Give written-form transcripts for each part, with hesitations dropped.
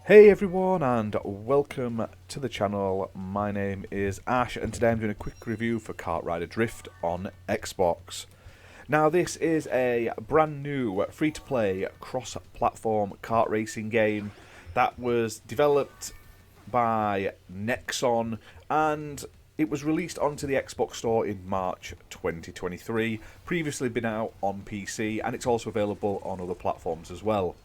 Hey everyone and welcome to the channel. My name is Ash and today I'm doing a quick review for KartRider Drift on Xbox. Now this is a brand new free-to-play cross-platform kart racing game that was developed by Nexon and it was released onto the Xbox Store in March 2023, previously been out on PC and it's also available on other platforms as well.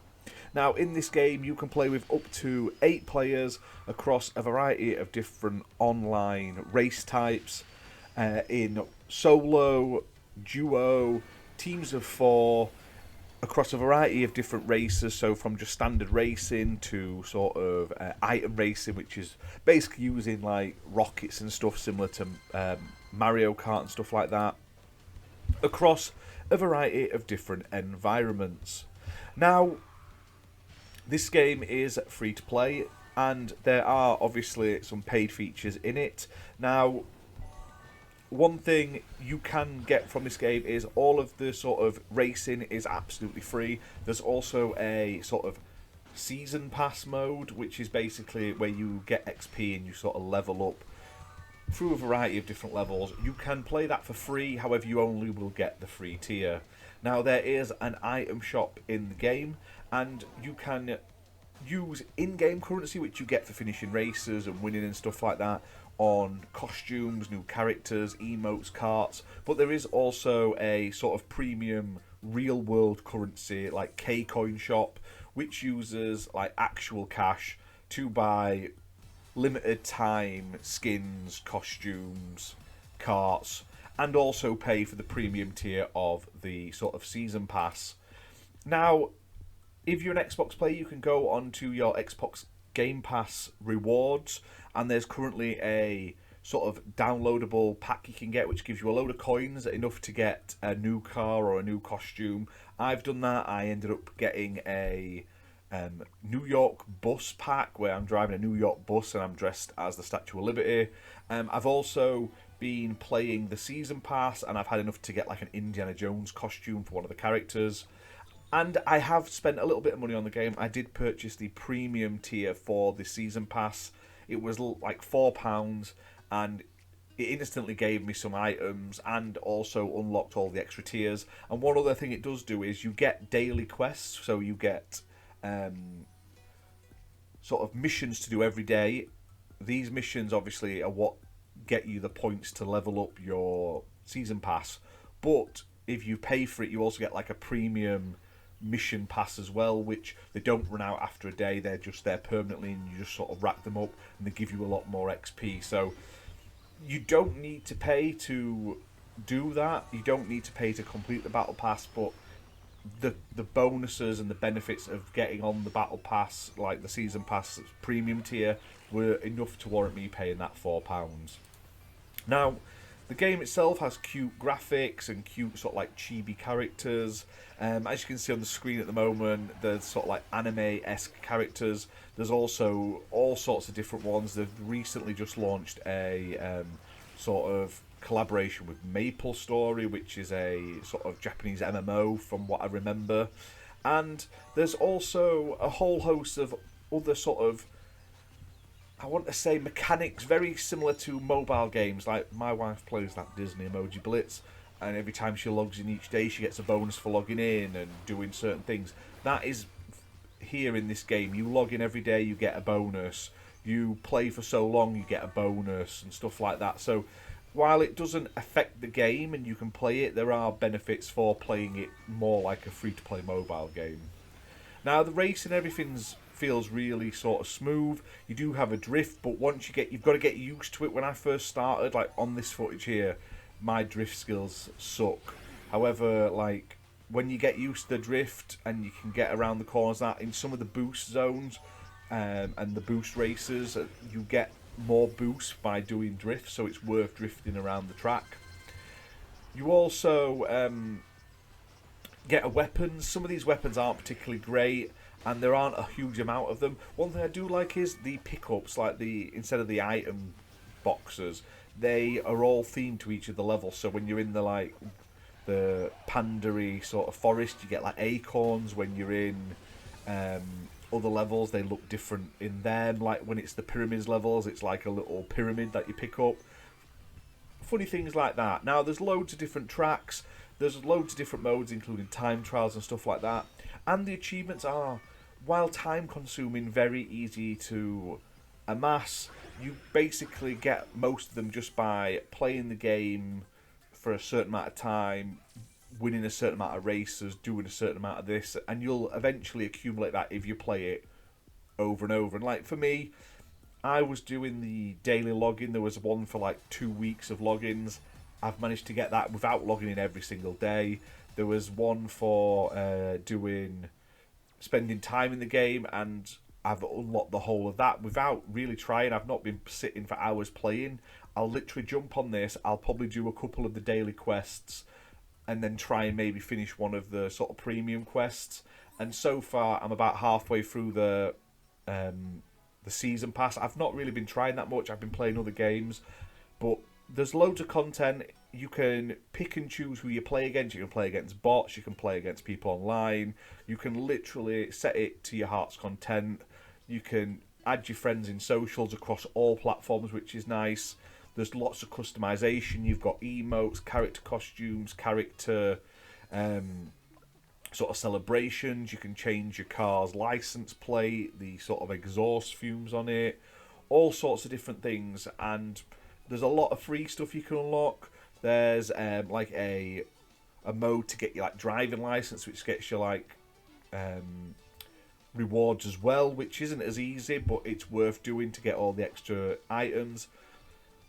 Now, in this game, you can play with up to 8 players across a variety of different online race types in solo, duo, teams of 4, across a variety of different races. So, from just standard racing to sort of item racing, which is basically using like rockets and stuff similar to Mario Kart and stuff like that, across a variety of different environments. Now, this game is free to play, and there are obviously some paid features in it. Now, one thing you can get from this game is all of the sort of racing is absolutely free. There's also a sort of season pass mode, which is basically where you get XP and you sort of level up through a variety of different levels. You can play that for free, however you only will get the free tier. Now there is an item shop in the game and you can use in-game currency which you get for finishing races and winning and stuff like that on costumes, new characters, emotes, karts, but there is also a sort of premium real-world currency like K-coin shop which uses like actual cash to buy limited time skins, costumes, karts, and also pay for the premium tier of the sort of season pass. Now, if you're an Xbox player, you can go onto your Xbox Game Pass rewards, and there's currently a sort of downloadable pack you can get, which gives you a load of coins, enough to get a new car or a new costume. I've done that. I ended up getting a New York bus pack where I'm driving a New York bus and I'm dressed as the Statue of Liberty. I've also been playing the season pass and I've had enough to get like an Indiana Jones costume for one of the characters. And I have spent a little bit of money on the game. I did purchase the premium tier for the season pass. It was like £4 and it instantly gave me some items and also unlocked all the extra tiers. And one other thing it does do is you get daily quests, so you get sort of missions to do every day. These missions obviously are what get you the points to level up your season pass, but if you pay for it you also get like a premium mission pass as well, which they don't run out after a day. They're just there permanently and you just sort of rack them up and they give you a lot more XP. So you don't need to pay to do that. You don't need to pay to complete the battle pass, but the bonuses and the benefits of getting on the battle pass, like the season pass premium tier, were enough to warrant me paying that £4. Now, the game itself has cute graphics and cute sort of like chibi characters. As you can see on the screen at the moment, there's sort of like anime-esque characters. There's also all sorts of different ones. They've recently just launched a sort of collaboration with Maple Story, which is a sort of Japanese MMO from what I remember. And there's also a whole host of other sort of, I want to say, mechanics very similar to mobile games. Like my wife plays that Disney Emoji Blitz, and every time she logs in each day, she gets a bonus for logging in and doing certain things. That is here in this game. You log in every day, you get a bonus. You play for so long, you get a bonus and stuff like that. So while it doesn't affect the game and you can play it, there are benefits for playing it more like a free-to-play mobile game. Now, the race and everything's feels really sort of smooth. You do have a drift, but once you've got to get used to it. When I first started, like on this footage here, my drift skills suck. However, like when you get used to the drift and you can get around the corners, that in some of the boost zones and the boost races, you get more boost by doing drift, so it's worth drifting around the track. You also get a weapon. Some of these weapons aren't particularly great, and there aren't a huge amount of them. One thing I do like is the pickups, like instead of the item boxes, they are all themed to each of the levels. So when you're in the pandery sort of forest, you get like acorns. When you're in other levels, they look different in them. Like when it's the pyramids levels, it's like a little pyramid that you pick up. Funny things like that. Now, there's loads of different tracks. There's loads of different modes, including time trials and stuff like that. And the achievements are, while time-consuming, very easy to amass. You basically get most of them just by playing the game for a certain amount of time, winning a certain amount of races, doing a certain amount of this, and you'll eventually accumulate that if you play it over and over. And like for me, I was doing the daily login. There was one for like 2 weeks of logins. I've managed to get that without logging in every single day. There was one for spending time in the game, and I've unlocked the whole of that without really trying. I've not been sitting for hours playing. I'll literally jump on this. I'll probably do a couple of the daily quests and then try and maybe finish one of the sort of premium quests. And so far, I'm about halfway through the season pass. I've not really been trying that much. I've been playing other games, but there's loads of content. You can pick and choose who you play against. You can play against bots. You can play against people online. You can literally set it to your heart's content. You can add your friends in socials across all platforms, which is nice. There's lots of customization. You've got emotes, character costumes, character sort of celebrations. You can change your car's license plate, the sort of exhaust fumes on it, all sorts of different things. And there's a lot of free stuff you can unlock. There's like a mode to get your like driving license, which gets you like rewards as well, which isn't as easy, but it's worth doing to get all the extra items.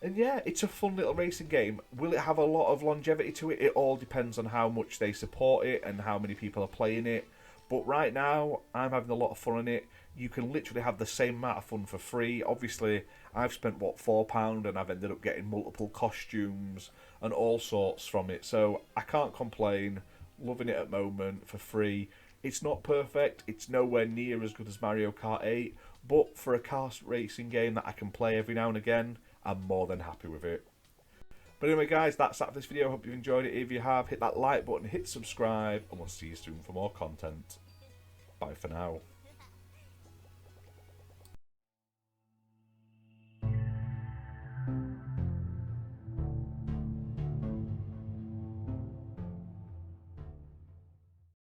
And yeah, it's a fun little racing game. Will it have a lot of longevity to it? It all depends on how much they support it and how many people are playing it. But right now, I'm having a lot of fun in it. You can literally have the same amount of fun for free. Obviously, I've spent, what, £4, and I've ended up getting multiple costumes and all sorts from it. So I can't complain. Loving it at the moment for free. It's not perfect. It's nowhere near as good as Mario Kart 8. But for a kart racing game that I can play every now and again, I'm more than happy with it. But anyway, guys, that's that for this video. I hope you've enjoyed it. If you have, hit that like button, hit subscribe, and we'll see you soon for more content. Bye for now.